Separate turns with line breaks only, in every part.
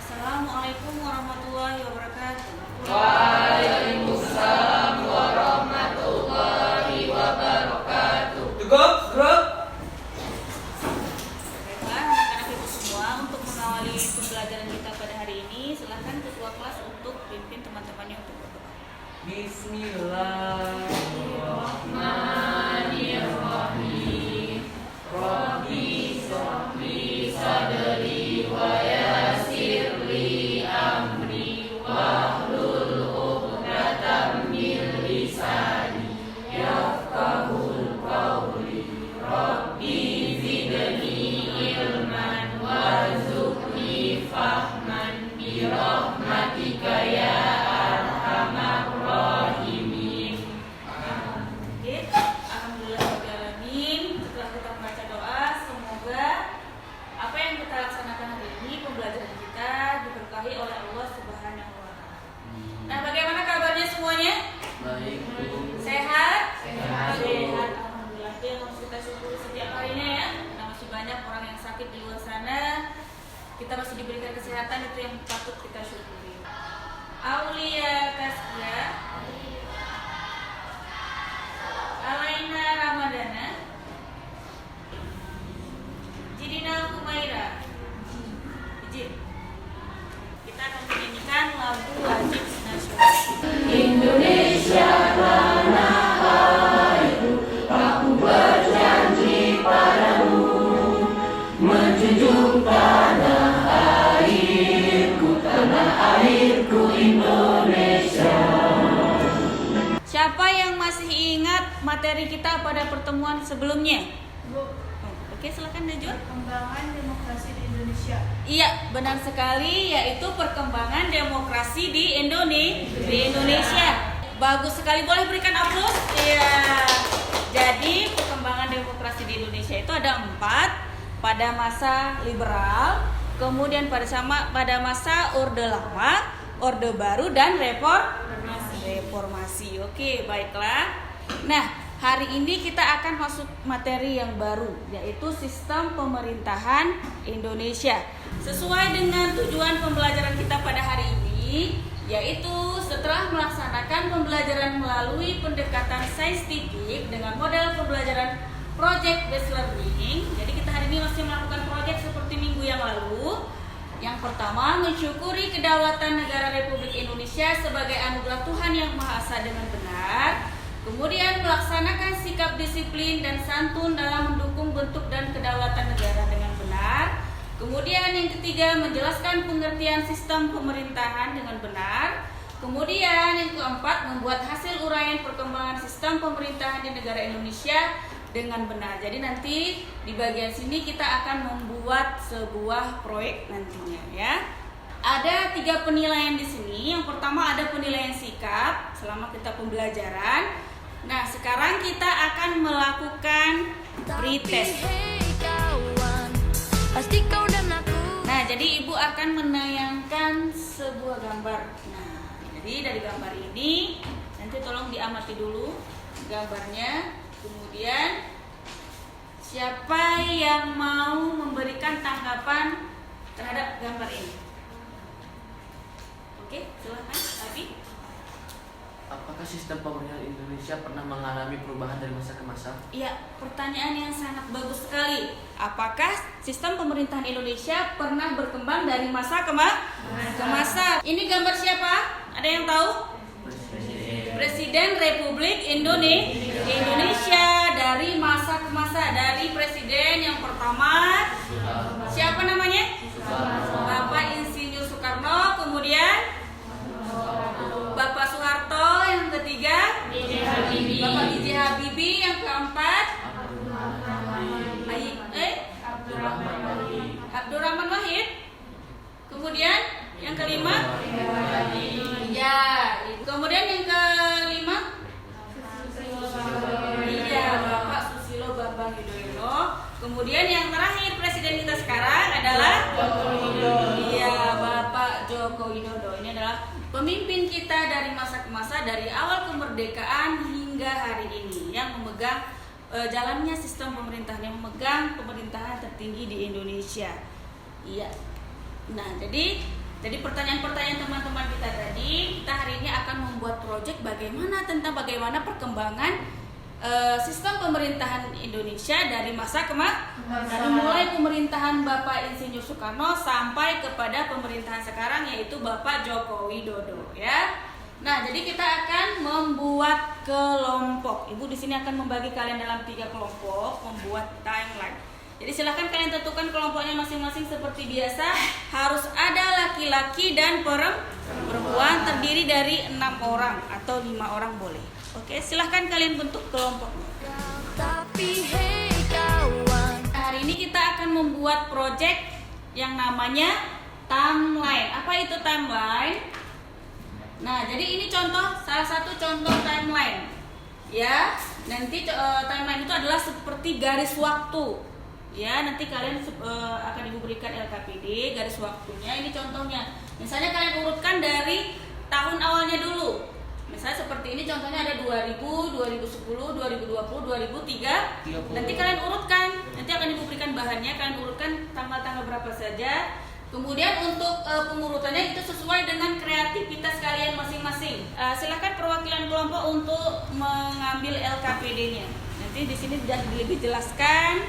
Assalamualaikum warahmatullahi wabarakatuh.
Waalaikumsalam warahmatullahi wabarakatuh.
Baiklah anak-anak ibu semua, untuk mengawali pembelajaran kita pada hari ini, silakan ketua kelas untuk pimpin teman-temannya untuk berdoa.
Bismillahirrahmanirrahim. Rabbi shrah li sadri wa yassir li amri wahlul 'uqdatam min lisani yafqahul qawli. Rabbi zidni ilman warzuqni fahman bi rahmatika ya arhamar rahimin.
Oke, alhamdulillahirobbilalamin. Setelah kita membaca doa, semoga apa yang kita laksanakan hari ini, pembelajaran kita diberkahi oleh Allah Subhanahu wa Ta'ala. Nah, bagaimana kabarnya semuanya?
Baik, Bu.
Sehat?
Sehat.
Alhamdulillah. Itu yang harus kita syukuri setiap harinya ya. Karena masih banyak orang yang sakit di luar sana. Kita masih diberikan kesehatan, itu yang patut kita syukuri. Aulia Taskia, Alaina Ramadana, Jidina Humaira. Izin. Kita akan menyanyikan lagu wajib nasional.
Indonesia tanah airku, aku berjanji padamu, menjunjung tanah airku Indonesia.
Siapa yang masih ingat materi kita pada pertemuan sebelumnya? Oke, silakan Najwa.
Perkembangan demokrasi di Indonesia.
Iya, benar sekali, yaitu perkembangan demokrasi di Indonesia. Bagus sekali, boleh berikan aplaus? Iya. Jadi perkembangan demokrasi di Indonesia itu ada 4. Pada masa liberal, kemudian pada masa Orde Lama, Orde Baru, dan reformasi. Oke, baiklah. Nah, hari ini kita akan masuk materi yang baru, yaitu sistem pemerintahan Indonesia. Sesuai dengan tujuan pembelajaran kita pada hari ini, yaitu setelah melaksanakan pembelajaran melalui pendekatan saintifik dengan model pembelajaran project based learning. Jadi kita hari ini masih melakukan project seperti minggu yang lalu. Yang pertama, mensyukuri kedaulatan negara Republik Indonesia sebagai anugerah Tuhan Yang Maha Esa dengan benar. Kemudian melaksanakan sikap disiplin dan santun dalam mendukung bentuk dan kedaulatan negara dengan benar. Kemudian yang ketiga, menjelaskan pengertian sistem pemerintahan dengan benar. Kemudian yang keempat, membuat hasil uraian perkembangan sistem pemerintahan di negara Indonesia dengan benar. Jadi nanti di bagian sini kita akan membuat sebuah proyek nantinya ya. Ada 3 penilaian di sini. Yang pertama ada penilaian sikap selama kita pembelajaran. Nah, sekarang kita akan melakukan pretest. Nah, jadi ibu akan menayangkan sebuah gambar. Nah, jadi dari gambar ini nanti tolong diamati dulu gambarnya. Kemudian siapa yang mau memberikan tanggapan terhadap gambar ini? Oke, silakan. Abi.
Apakah sistem pemerintahan Indonesia pernah mengalami perubahan dari masa ke masa?
Iya, pertanyaan yang sangat bagus sekali. Apakah sistem pemerintahan Indonesia pernah berkembang dari masa ke masa? Ini gambar siapa? Ada yang tahu? Presiden Republik Indonesia. Dari masa ke masa, dari presiden yang pertama siapa namanya? Bapak Insinyur Soekarno. Kemudian Bapak Soeharto. Yang ketiga dari awal kemerdekaan hingga hari ini yang memegang jalannya sistem pemerintahan, yang memegang pemerintahan tertinggi di Indonesia. Iya. Nah, jadi pertanyaan-pertanyaan teman-teman kita tadi, kita hari ini akan membuat proyek bagaimana perkembangan sistem pemerintahan Indonesia dari masa dari mulai pemerintahan Bapak Insinyur Soekarno sampai kepada pemerintahan sekarang yaitu Bapak Joko Widodo, ya. Nah, jadi kita akan membuat kelompok. Ibu di sini akan membagi kalian dalam 3 kelompok, membuat timeline. Jadi silahkan kalian tentukan kelompoknya masing-masing seperti biasa. Harus ada laki-laki dan perempuan, terdiri dari 6 orang atau 5 orang boleh. Oke, silahkan kalian bentuk kelompoknya.
Tapi hey kawan,
Hari ini kita akan membuat project yang namanya timeline. Apa itu timeline? Nah, jadi ini salah satu contoh timeline. Ya, nanti timeline itu adalah seperti garis waktu. Ya, nanti kalian akan Ibu berikan LKPD garis waktunya. Ini contohnya. Misalnya kalian urutkan dari tahun awalnya dulu. Misalnya seperti ini contohnya ada 2000, 2010, 2020, 2003. Nanti kalian urutkan. Nanti akan Ibu berikan bahannya, kalian urutkan tanggal-tanggal berapa saja. Kemudian untuk pengurutannya itu sesuai dengan kreativitas kalian masing-masing. Silakan perwakilan kelompok untuk mengambil LKPD-nya. Nanti di sini sudah lebih jelaskan.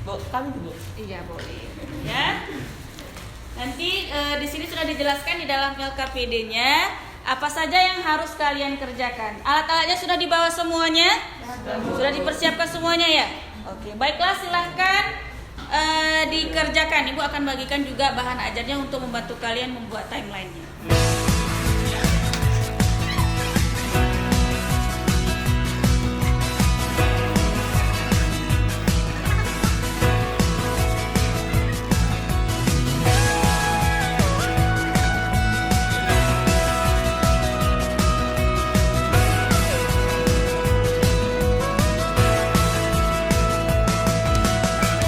Kami dulu.
Iya, boleh. Ya. Nanti di sini sudah dijelaskan di dalam LKPD-nya apa saja yang harus kalian kerjakan. Alat-alatnya sudah dibawa semuanya? Sudah dipersiapkan semuanya ya? Oke, baiklah, silahkan dikerjakan. Ibu akan bagikan juga bahan ajarnya untuk membantu kalian membuat timeline-nya.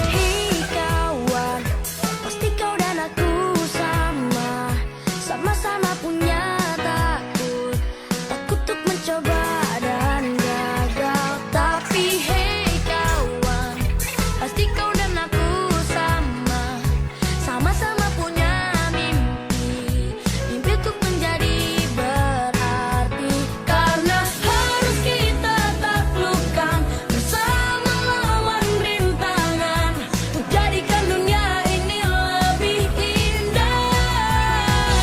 hey kawan, pasti kau dan aku sama-sama punya takut untuk mencoba dan gagal. Tapi hey kawan, pasti kau dan aku sama-sama punya mimpi untuk menjadi berarti. Karena harus kita taklukkan bersama lawan rintangan, menjadikan dunia ini lebih indah.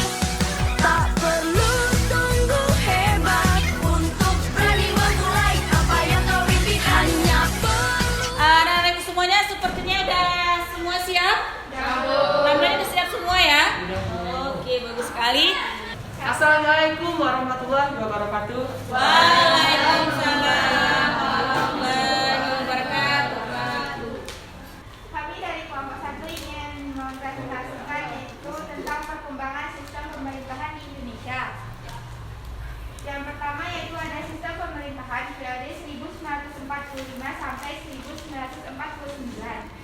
Tak perlu tunggu hebat untuk berani memulai apa yang kau impikan. Hanya perlu
Anak-anak semuanya sepertinya udah semua siap? Timeline udah siap semua ya? Oke, bagus sekali.
Assalamualaikum warahmatullahi wabarakatuh.
Waalaikumsalam warahmatullahi wabarakatuh.
Kami dari kelompok 1 ingin mempresentasikan yaitu tentang perkembangan sistem pemerintahan di Indonesia. Yang pertama yaitu ada sistem pemerintahan periode 1945 sampai 1949.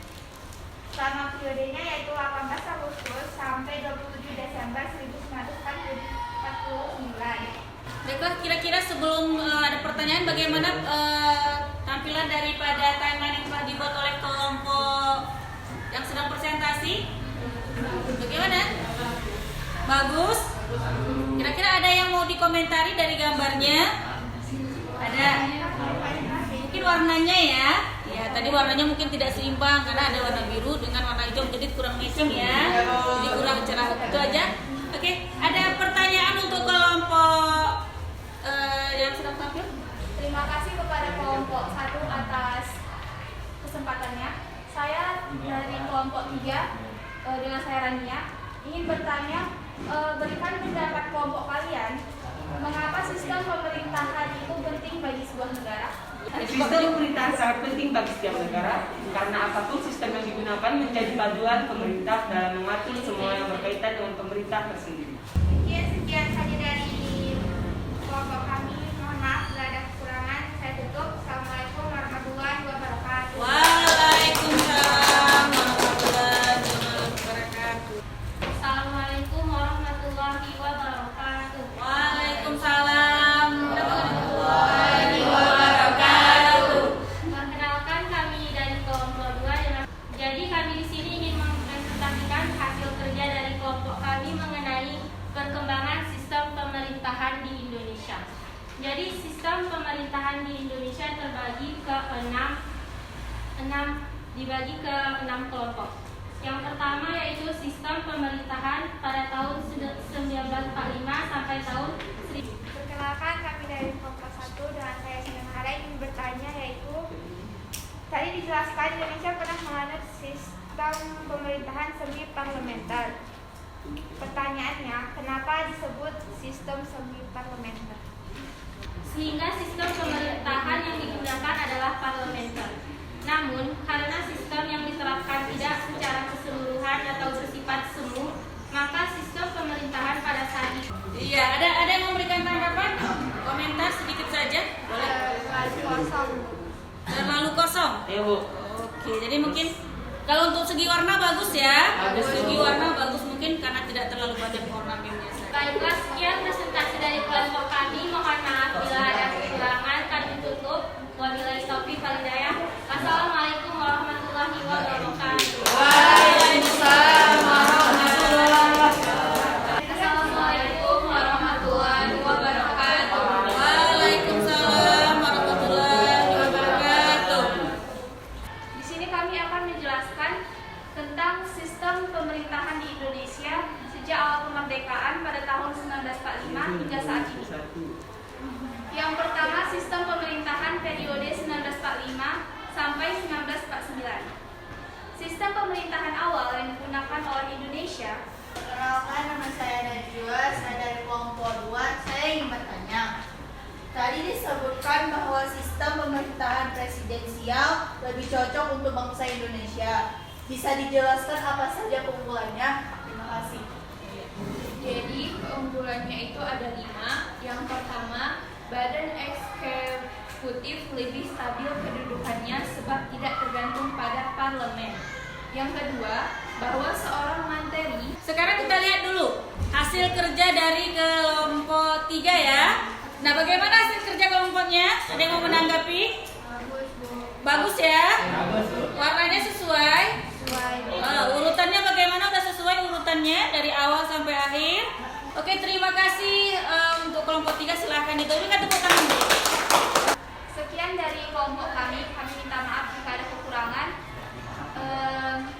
Selama periodenya yaitu 18 Agustus sampai 27 Desember 1949.
Baiklah, kira-kira sebelum ada pertanyaan, bagaimana tampilan daripada timeline yang telah dibuat oleh kelompok yang sedang presentasi? Bagaimana? Bagus? Kira-kira ada yang mau dikomentari dari gambarnya? Ada? Mungkin warnanya ya? Ya, tadi warnanya mungkin tidak seimbang karena ada warna biru dengan warna hijau, jadi kurang matching ya. Jadi kurang cerah. Itu aja. Oke, ada pertanyaan untuk kelompok yang sedang tampil?
Terima kasih kepada kelompok 1 atas kesempatannya. Saya dari kelompok 3 dengan saya Rania ingin bertanya, berikan pendapat kelompok kalian mengapa sistem pemerintahan itu penting bagi sebuah negara?
Sistem pemerintahan sangat penting bagi setiap negara karena apapun sistem yang digunakan menjadi paduan pemerintah dalam mengatur semua yang berkaitan dengan pemerintah tersendiri.
Sekian saja dari kelompok kami. Mohon maaf bila ada kekurangan. Saya tutup. Assalamualaikum warahmatullahi wabarakatuh.
Waalaikumsalam warahmatullahi wabarakatuh.
Assalamualaikum warahmatullahi wabarakatuh.
Waalaikumsalam.
sistem pemerintahan di Indonesia dibagi ke 6 kelompok. Yang pertama yaitu sistem pemerintahan pada tahun 1945 sampai tahun 1000.
Perkenalkan, kami dari kelompok 1 dengan saya Sinamahara ingin bertanya, yaitu tadi dijelaskan Indonesia pernah menganut sistem pemerintahan semi parlementer. Pertanyaannya, kenapa disebut sistem semi parlementer?
Sehingga sistem pemerintahan yang digunakan adalah parlementer. Namun, karena sistem yang diterapkan tidak secara keseluruhan atau bersifat semu, maka sistem pemerintahan pada saat itu
Iya, ada yang memberikan tanggapan? Komentar sedikit saja, boleh?
Kosong.
Terlalu kosong.
Ayo Bu.
Oke, jadi mungkin kalau untuk segi warna bagus ya.
Bagus,
Segi
Bu.
warna bagus mungkin karena tidak terlalu banyak ornamennya saja.
Baiklah, sekian presentasi dari kelompok kami. Mohon maaf bila ada kekurangan. Kami tutup. Wabillahi taufiq wal hidayah. Assalamualaikum warahmatullahi wabarakatuh. Assalamualaikum warahmatullahi wabarakatuh.
Waalaikumsalam warahmatullahi wabarakatuh.
Di sini kami akan menjelaskan tentang sistem pemerintahan di Indonesia sejak awal kemerdekaan pada tahun 1945 hingga saat ini. Yang pertama, sistem pemerintahan periode 1945 sampai 1949. Sistem pemerintahan awal yang digunakan oleh Indonesia.
Perkenalkan, nama saya Najwa, saya dari kelompok 2. Saya ingin bertanya. Tadi disebutkan bahwa sistem pemerintahan presidensial lebih cocok untuk bangsa Indonesia. Bisa dijelaskan apa saja keunggulannya? Terima kasih.
Jadi keunggulannya itu ada 5. Yang pertama, badan eksekutif lebih stabil kedudukannya sebab tidak tergantung pada parlemen. Yang kedua, bahwa seorang menteri.
Sekarang kita lihat dulu hasil kerja dari kelompok 3 ya. Nah, bagaimana hasil kerja kelompoknya? Ada yang mau menanggapi? Bagus ya? Warnanya sesuai? Urutannya bagaimana? Udah sesuai urutannya dari awal sampai akhir? Oke, terima kasih untuk kelompok 3. Silahkan diberikan tepuk tangan.
Sekian dari kelompok kami minta maaf jika ada kekurangan.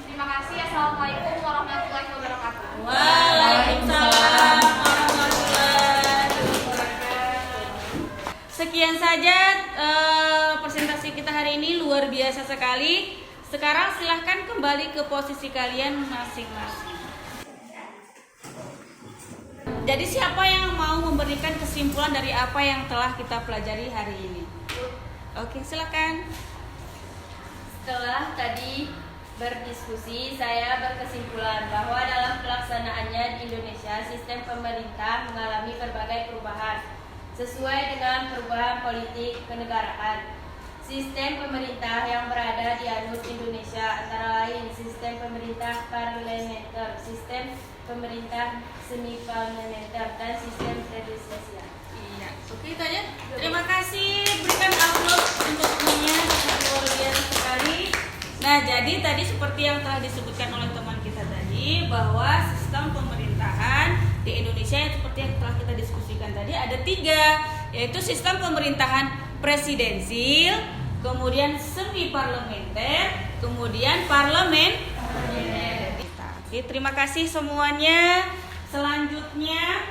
Terima kasih. Assalamualaikum warahmatullahi wabarakatuh.
Waalaikumsalam warahmatullahi wabarakatuh. Sekian saja presentasi kita hari ini, luar biasa sekali. Sekarang silahkan kembali ke posisi kalian masing-masing. Jadi siapa yang mau memberikan kesimpulan dari apa yang telah kita pelajari hari ini? Oke, silakan.
Setelah tadi berdiskusi, saya berkesimpulan bahwa dalam pelaksanaannya di Indonesia, sistem pemerintah mengalami berbagai perubahan sesuai dengan perubahan politik kenegaraan. Sistem pemerintah yang berada di anut Indonesia antara lain sistem pemerintah parlementer, sistem pemerintah semi parlementer, dan sistem presidensial.
Iya, oke itu aja. Terima kasih, berikan upload untuk temannya, luar biasa sekali. Nah, jadi tadi seperti yang telah disebutkan oleh teman kita tadi, bahwa sistem pemerintahan di Indonesia yang seperti yang telah kita diskusikan tadi ada 3, yaitu sistem pemerintahan presidensil, kemudian semi parlementer, kemudian parlemen. Oke, terima kasih semuanya. Selanjutnya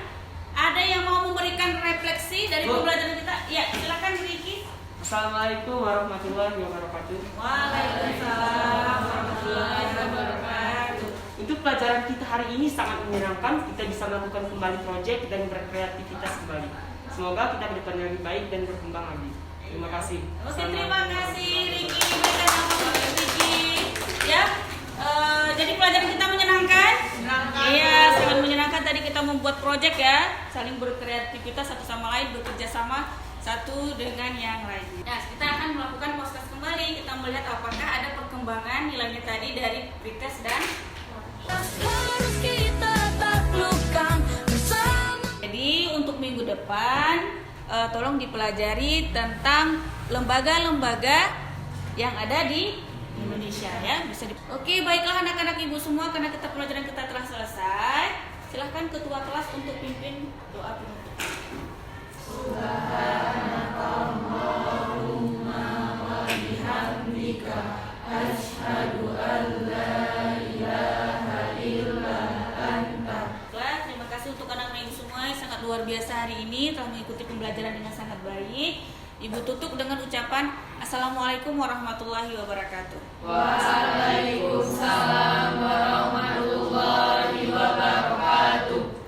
ada yang mau memberikan refleksi dari pembelajaran kita? Ya, silakan Riki.
Assalamualaikum warahmatullahi wabarakatuh.
Waalaikumsalam warahmatullahi wabarakatuh.
Untuk pelajaran kita hari ini sangat menyenangkan. Kita bisa melakukan kembali proyek dan berkreativitas kembali. Semoga kita berdepan lebih baik dan berkembang lagi. Terima kasih.
Oke, terima kasih Riki. Berikan aplaus untuk Riki. Ya, jadi pelajaran kita menyenangkan? Iya, sangat menyenangkan. Tadi kita membuat proyek ya, saling berkreativitas satu sama lain, bekerja sama satu dengan yang lain. Nah, kita akan melakukan podcast kembali. Kita melihat apakah ada perkembangan nilainya tadi dari pretest dan
Harus kita taklukkan bersama.
jadi untuk minggu depan tolong dipelajari tentang lembaga-lembaga yang ada di Indonesia ya. Oke, baiklah anak-anak ibu semua, karena kita pelajaran kita telah selesai. Silahkan ketua kelas untuk pimpin doa penutup. ini telah mengikuti pembelajaran dengan sangat baik. Ibu tutup dengan ucapan Assalamualaikum warahmatullahi wabarakatuh.